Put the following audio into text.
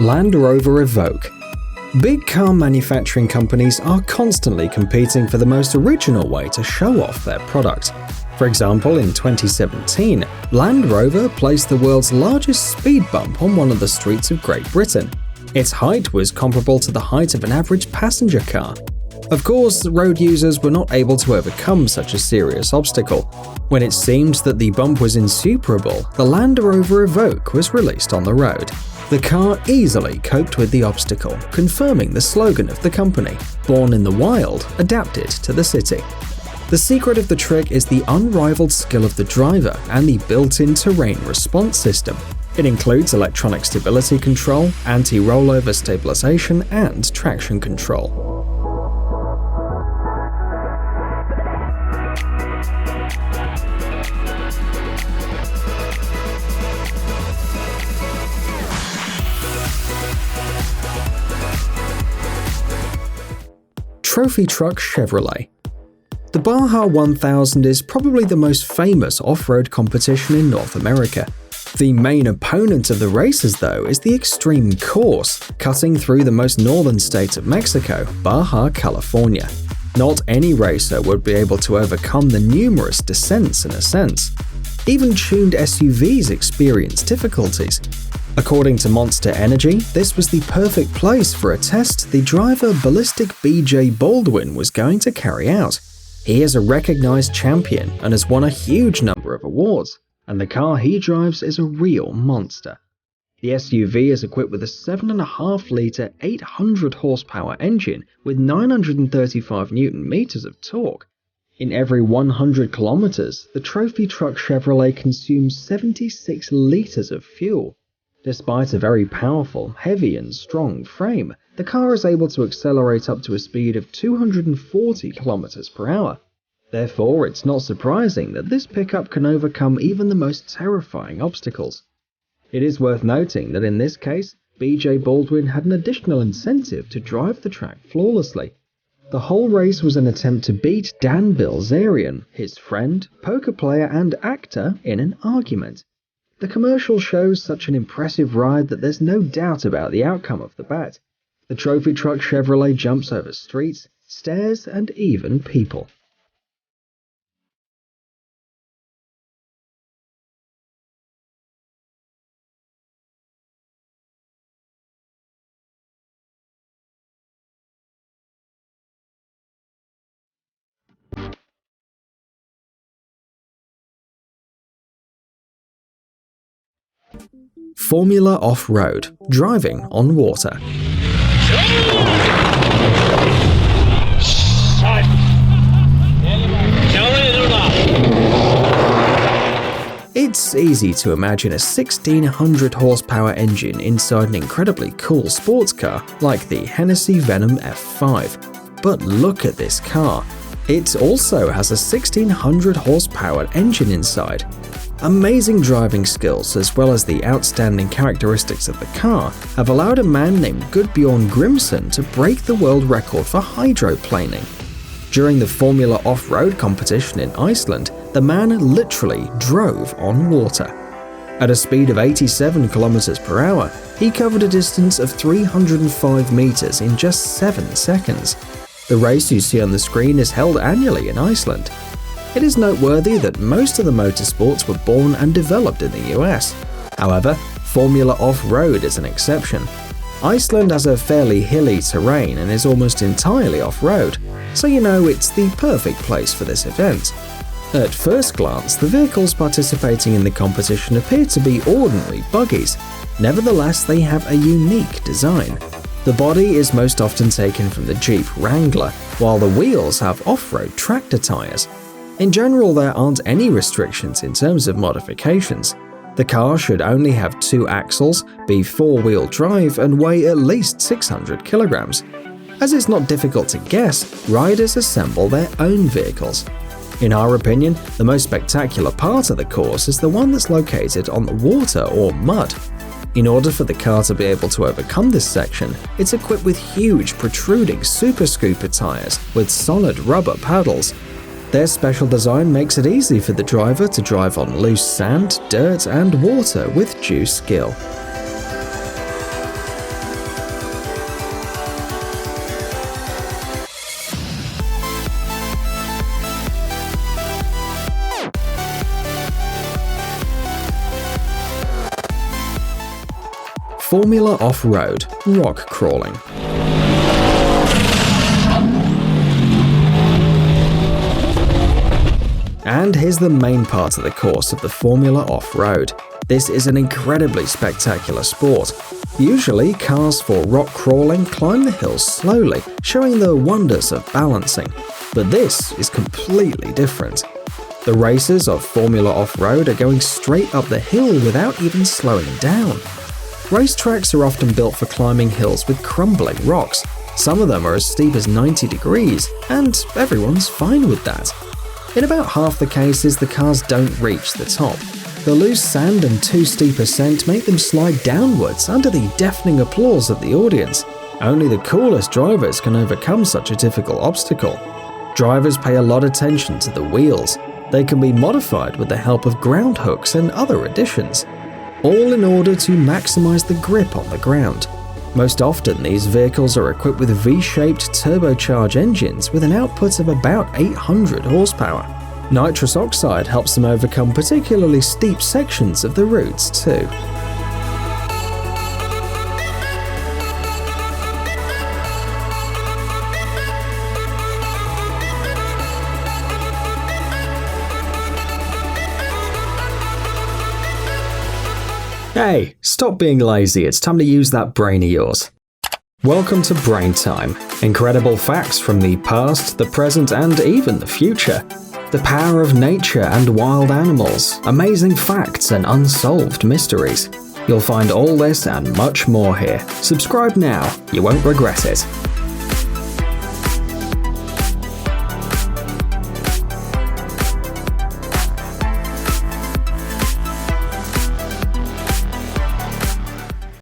Land Rover Evoque. Big car manufacturing companies are constantly competing for the most original way to show off their product. For example, in 2017, Land Rover placed the world's largest speed bump on one of the streets of Great Britain. Its height was comparable to the height of an average passenger car. Of course, road users were not able to overcome such a serious obstacle. When it seemed that the bump was insuperable, the Land Rover Evoque was released on the road. The car easily coped with the obstacle, confirming the slogan of the company, "Born in the wild, adapted to the city." The secret of the trick is the unrivaled skill of the driver and the built-in terrain response system. It includes electronic stability control, anti-rollover stabilization, and traction control. Trophy truck Chevrolet. The Baja 1000 is probably the most famous off-road competition in North America. The main opponent of the races, though, is the extreme course, cutting through the most northern state of Mexico, Baja California. Not any racer would be able to overcome the numerous descents and ascents. Even tuned SUVs experience difficulties. According to Monster Energy, this was the perfect place for a test the driver Ballistic BJ Baldwin was going to carry out. He is a recognized champion and has won a huge number of awards, and the car he drives is a real monster. The SUV is equipped with a 7.5-litre 800 horsepower engine with 935 Nm of torque. In every 100 kilometers, the trophy truck Chevrolet consumes 76 liters of fuel. Despite a very powerful, heavy and strong frame, the car is able to accelerate up to a speed of 240 km per hour. Therefore, it's not surprising that this pickup can overcome even the most terrifying obstacles. It is worth noting that in this case, BJ Baldwin had an additional incentive to drive the track flawlessly. The whole race was an attempt to beat Dan Bilzerian, his friend, poker player and actor, in an argument. The commercial shows such an impressive ride that there's no doubt about the outcome of the bet. The trophy truck Chevrolet jumps over streets, stairs, and even people. Formula Off-Road, driving on water. It's easy to imagine a 1600 horsepower engine inside an incredibly cool sports car like the Hennessy Venom F5. But look at this car. It also has a 1600 horsepower engine inside. Amazing driving skills as well as the outstanding characteristics of the car have allowed a man named Gudbjorn Grimson to break the world record for hydroplaning. During the Formula Off-Road competition in Iceland, the man literally drove on water. At a speed of 87 km per hour, he covered a distance of 305 meters in just 7 seconds. The race you see on the screen is held annually in Iceland. It is noteworthy that most of the motorsports were born and developed in the US. However, Formula Off-Road is an exception. Iceland has a fairly hilly terrain and is almost entirely off-road, so it's the perfect place for this event. At first glance, the vehicles participating in the competition appear to be ordinary buggies. Nevertheless, they have a unique design. The body is most often taken from the Jeep Wrangler, while the wheels have off-road tractor tires. In general, there aren't any restrictions in terms of modifications. The car should only have 2 axles, be 4-wheel drive, and weigh at least 600 kilograms. As it's not difficult to guess, riders assemble their own vehicles. In our opinion, the most spectacular part of the course is the one that's located on the water or mud. In order for the car to be able to overcome this section, it's equipped with huge protruding Super Scooper tires with solid rubber paddles. Their special design makes it easy for the driver to drive on loose sand, dirt, and water with due skill. Formula Off-Road Rock Crawling. And here's the main part of the course of the Formula Off-Road. This is an incredibly spectacular sport. Usually, cars for rock crawling climb the hills slowly, showing the wonders of balancing. But this is completely different. The racers of Formula Off-Road are going straight up the hill without even slowing down. Racetracks are often built for climbing hills with crumbling rocks. Some of them are as steep as 90 degrees, and everyone's fine with that. In about half the cases, the cars don't reach the top. The loose sand and too steep ascent make them slide downwards under the deafening applause of the audience. Only the coolest drivers can overcome such a difficult obstacle. Drivers pay a lot of attention to the wheels. They can be modified with the help of ground hooks and other additions, all in order to maximize the grip on the ground. Most often, these vehicles are equipped with V-shaped turbocharged engines with an output of about 800 horsepower. Nitrous oxide helps them overcome particularly steep sections of the routes too. Hey, stop being lazy, it's time to use that brain of yours. Welcome to Brain Time. Incredible facts from the past, the present, and even the future. The power of nature and wild animals, amazing facts and unsolved mysteries. You'll find all this and much more here. Subscribe now, you won't regret it.